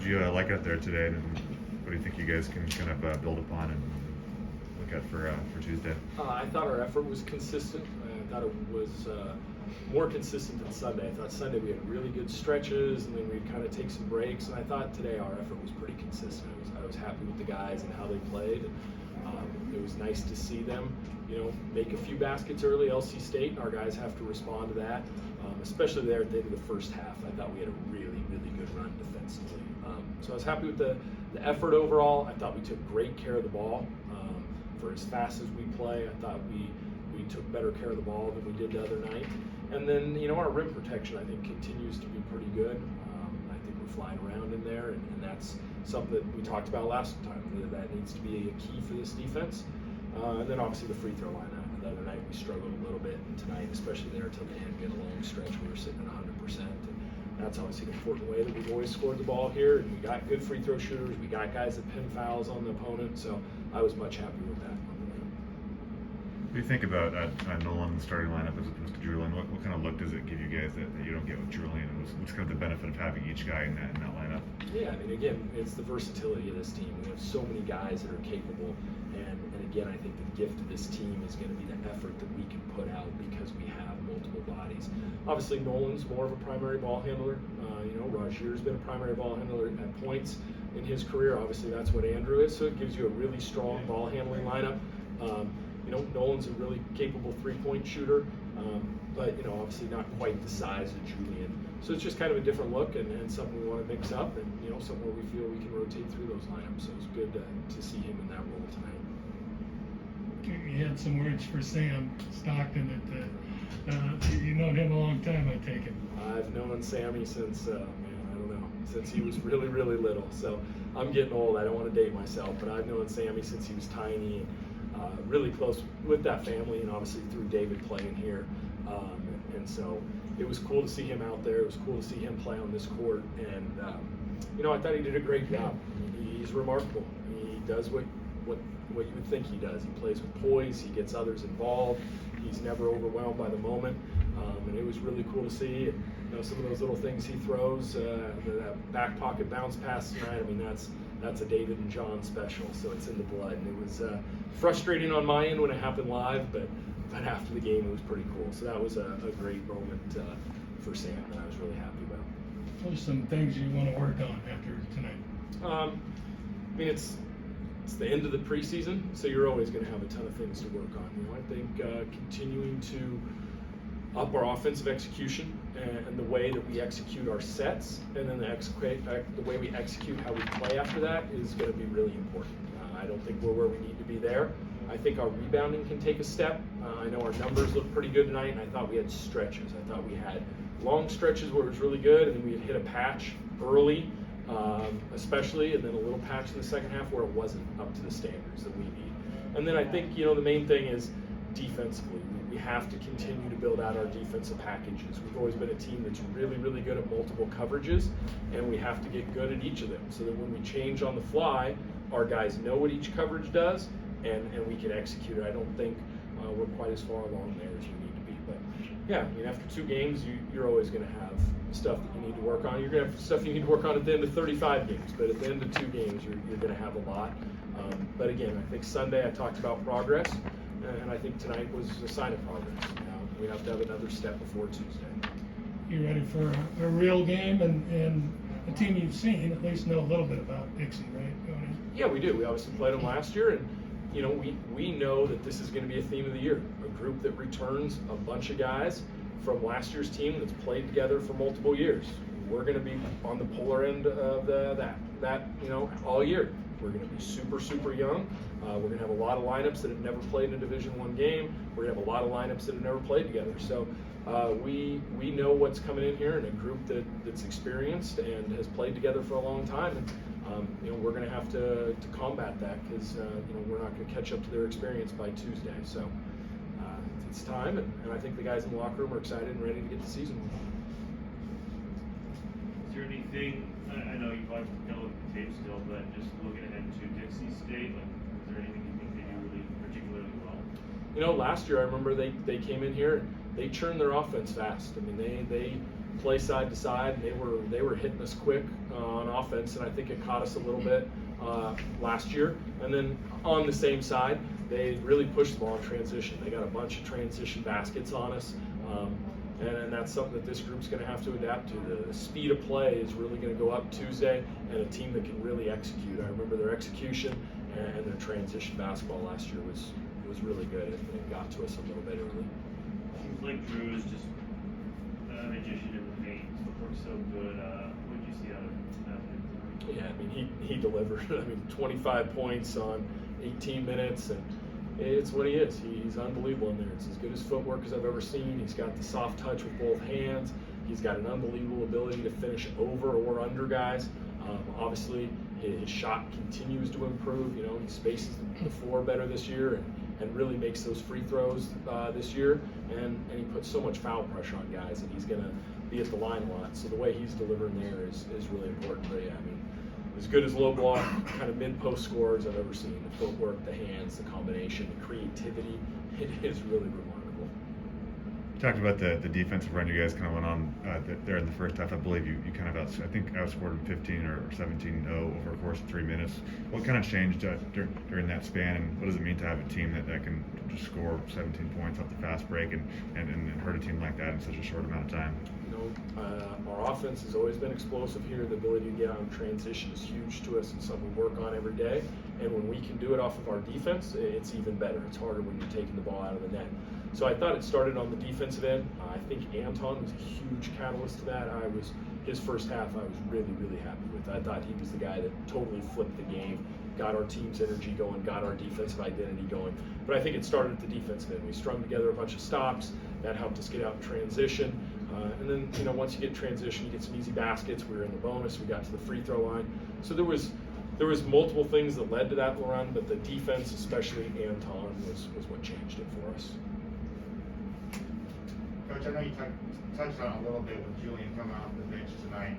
you like out there today, and what do you think you guys can kind of build upon and look at for Tuesday? I thought our effort was consistent. I thought it was more consistent than Sunday. I thought Sunday we had really good stretches, and then we'd kind of take some breaks. And I thought today our effort was pretty consistent. I was happy with the guys and how they played. It was nice to see them, make a few baskets early. LC State, and our guys have to respond to that, especially there at the end of the first half. I thought we had a really, really good run defensively. So I was happy with the effort overall. I thought we took great care of the ball. For as fast as we play, I thought we took better care of the ball than we did the other night. And then, our rim protection, I think, continues to be pretty good. I think we're flying around in there, and that's something that we talked about last time, that needs to be a key for this defense. And then obviously the free throw line. The other night we struggled a little bit, and tonight, especially there until the end, we had a long stretch, we were sitting at 100%. And that's obviously an important way that we've always scored the ball here. And we got good free throw shooters. We got guys that pin fouls on the opponent. So I was much happier with that. What do you think about Nolan's starting lineup as opposed to Julian? What kind of look does it give you guys that you don't get with Julian? What's kind of the benefit of having each guy in that lineup? Yeah, again, it's the versatility of this team. We have so many guys that are capable, and again, I think the gift of this team is going to be the effort that we can put out because we have multiple bodies. Obviously, Nolan's more of a primary ball handler. Rajir's been a primary ball handler at points in his career. Obviously, that's what Andrew is, so it gives you a really strong ball handling lineup. Nolan's a really capable three-point shooter, but obviously not quite the size of Julian. So it's just kind of a different look and something we want to mix up, and something where we feel we can rotate through those lineups. So it's good to see him in that role tonight. You had some words for Sam Stockton that you've known him a long time, I take it. I've known Sammy since since he was really, really little. So I'm getting old. I don't want to date myself, but I've known Sammy since he was tiny. Really close with that family, and obviously through David playing here. And so it was cool to see him out there. It was cool to see him play on this court. And, I thought he did a great job. He's remarkable. He does what you would think he does. He plays with poise. He gets others involved. He's never overwhelmed by the moment. And it was really cool to see. Some of those little things he throws, that back pocket bounce pass tonight, that's a David and John special, so it's in the blood. And it was frustrating on my end when it happened live, but after the game it was pretty cool. So that was a great moment for Sam that I was really happy about. What are some things you want to work on after tonight? It's the end of the preseason, so you're always going to have a ton of things to work on. I think continuing to up our offensive execution and the way that we execute our sets, and then the way we execute how we play after that is going to be really important. I don't think we're where we need to be there. I think our rebounding can take a step. I know our numbers look pretty good tonight, and I thought we had stretches. I thought we had long stretches where it was really good, and then we had hit a patch early, especially, and then a little patch in the second half where it wasn't up to the standards that we need. And then I think, the main thing is defensively. We have to continue to build out our defensive packages. We've always been a team that's really, really good at multiple coverages, and we have to get good at each of them so that when we change on the fly, our guys know what each coverage does, and we can execute it. I don't think we're quite as far along there as we need to be. But yeah, after 2 games, you're always going to have stuff that you need to work on. You're going to have stuff you need to work on at the end of 35 games, but at the end of 2 games, you're going to have a lot. But again, I think Sunday I talked about progress, and I think tonight was a sign of progress. We have to have another step before Tuesday. You ready for a real game and a team you've seen, at least know a little bit about Dixie, right? Yeah, we do. We obviously played them last year, and we know that this is going to be a theme of the year. A group that returns a bunch of guys from last year's team that's played together for multiple years. We're going to be on the polar end of that all year. We're going to be super, super young. We're going to have a lot of lineups that have never played in a Division I game. We're going to have a lot of lineups that have never played together. So we know what's coming in here, in a group that's experienced and has played together for a long time. And we're going to have to combat that because we're not going to catch up to their experience by Tuesday. So it's time, and I think the guys in the locker room are excited and ready to get the season. Is there anything? I know you've watched the tape still, but just looking ahead to Dixie State, is there anything you think they do really particularly well? Last year I remember they came in here and they churned their offense fast. They play side to side, and they were hitting us quick on offense, and I think it caught us a little bit last year. And then on the same side, they really pushed the ball in transition. They got a bunch of transition baskets on us, and that's something that this group's going to have to adapt to. The speed of play is really going to go up Tuesday, and a team that can really execute. I remember their execution and their transition basketball last year was really good, and it got to us a little bit early. Seems like Drew is just a magician in the paint. Footwork's so good. What did you see out of him? Yeah, I mean, he delivered. I mean, 25 points on 18 minutes, and it's what he is. He's unbelievable in there. It's as good as footwork as I've ever seen. He's got the soft touch with both hands. He's got an unbelievable ability to finish over or under guys. Obviously, his shot continues to improve. You know, he spaces the floor better this year and really makes those free throws this year. And he puts so much foul pressure on guys, and he's going to be at the line a lot. So the way he's delivering there is really important. But yeah, I mean, as good as low block, kind of mid-post scorers I've ever seen. The footwork, the hands, the combination, the creativity, it is really remarkable. Talked about the defensive run you guys kind of went on there in the first half. I believe you kind of outscored them 15 or 17-0 over a course of 3 minutes. What kind of changed during that span, and what does it mean to have a team that can just score 17 points off the fast break and hurt a team like that in such a short amount of time? You know, our offense has always been explosive here. The ability to get out in transition is huge to us and something we work on every day. And when we can do it off of our defense, it's even better. It's harder when you're taking the ball out of the net. So I thought it started on the defensive end. I think Anton was a huge catalyst to that. His first half I was really, really happy with. I thought he was the guy that totally flipped the game, got our team's energy going, got our defensive identity going. But I think it started at the defensive end. We strung together a bunch of stops. That helped us get out in transition. And then, you know, once you get transition, you get some easy baskets. We were in the bonus. We got to the free throw line. So there was multiple things that led to that run, but the defense, especially Anton, was what changed it for us. Coach, I know you touched on it a little bit with Julian coming off the bench tonight.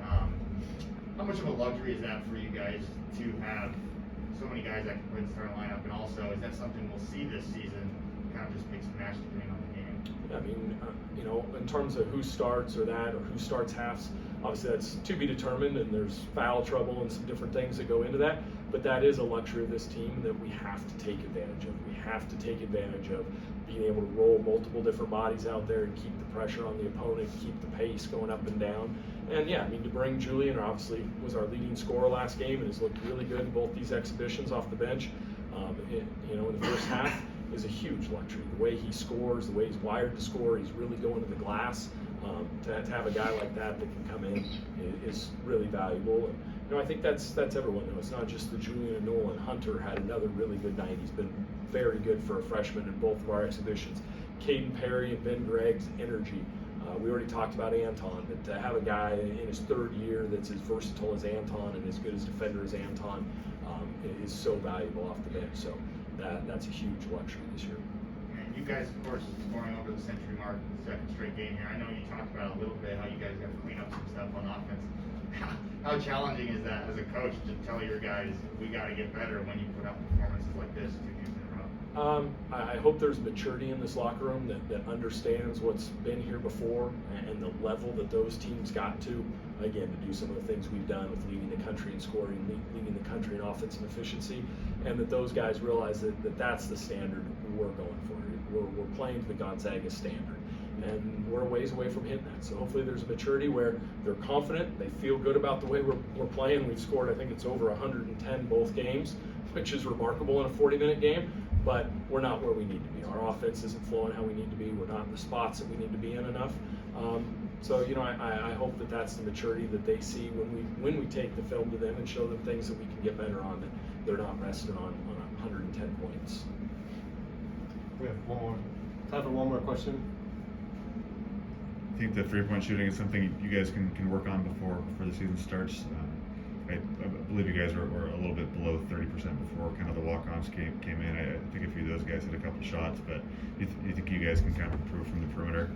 How much of a luxury is that for you guys to have so many guys that can play the starting lineup? And also, is that something we'll see this season, kind of just mix and match depending on the game? I mean, you know, in terms of who starts or who starts halves, obviously that's to be determined, and there's foul trouble and some different things that go into that. But that is a luxury of this team that we have to take advantage of. We have to take advantage of being able to roll multiple different bodies out there and keep the pressure on the opponent, keep the pace going up and down. And yeah, I mean, to bring Julian, obviously was our leading scorer last game and has looked really good in both these exhibitions off the bench. You know, in the first half is a huge luxury. The way he scores, the way he's wired to score, he's really going to the glass. To have a guy like that can come in is really valuable. And, you know, I think that's everyone though. It's not just the Julian and Nolan. Hunter had another really good night. He's been very good for a freshman in both of our exhibitions. Caden Perry and Ben Gregg's energy. We already talked about Anton, but to have a guy in his third year that's as versatile as Anton and as good as defender as Anton is so valuable off the bench. So that's a huge luxury this year. And you guys, of course, going over the century mark, the second straight game here. I know you talked about a little bit how you guys got to clean up some stuff on offense. How challenging is that as a coach to tell your guys we got to get better when you put out performances like this 2 games in a row? I hope there's maturity in this locker room that understands what's been here before and the level that those teams got to, again, to do some of the things we've done with leading the country in scoring, leading the country in offensive efficiency, and that those guys realize that that's the standard we're going for. We're playing to the Gonzaga standard, and we're a ways away from hitting that. So hopefully there's a maturity where they're confident, they feel good about the way we're playing. We've scored, I think it's over 110 both games, which is remarkable in a 40-minute game, but we're not where we need to be. Our offense isn't flowing how we need to be. We're not in the spots that we need to be in enough. So, you know, I hope that that's the maturity that they see when we take the film to them and show them things that we can get better on, that they're not resting on 110 points. We have time for one more question. I think the 3-point shooting is something you guys can work on before the season starts. I believe you guys were a little bit below 30% before kind of the walk-ons came in. I think a few of those guys hit a couple shots, but you think you guys can kind of improve from the perimeter?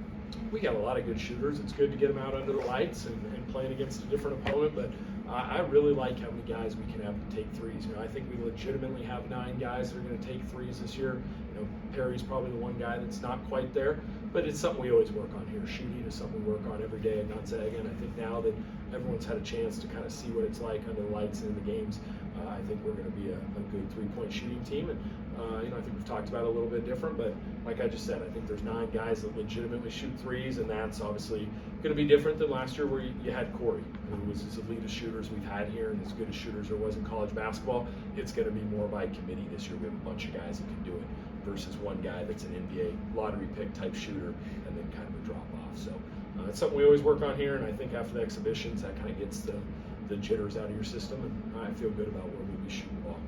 We got a lot of good shooters. It's good to get them out under the lights and playing against a different opponent, but I really like how many guys we can have to take threes. You know, I think we legitimately have 9 guys that are going to take threes this year. You know, Perry's probably the one guy that's not quite there, but it's something we always work on here. Shooting is something we work on every day at Gonzaga, and I think now that everyone's had a chance to kind of see what it's like under the lights and in the games, I think we're going to be a good three-point shooting team. And I think we've talked about it a little bit different, but like I just said, I think there's 9 guys that legitimately shoot threes, and that's obviously going to be different than last year where you had Corey, who was as elite as shooters we've had here and as good a shooter as there was in college basketball. It's going to be more by committee this year. We have a bunch of guys that can do it versus one guy that's an NBA lottery pick type shooter and then kind of a drop off. So it's something we always work on here, and I think after the exhibitions that kind of gets the jitters out of your system, and I feel good about where we'll be shooting the ball.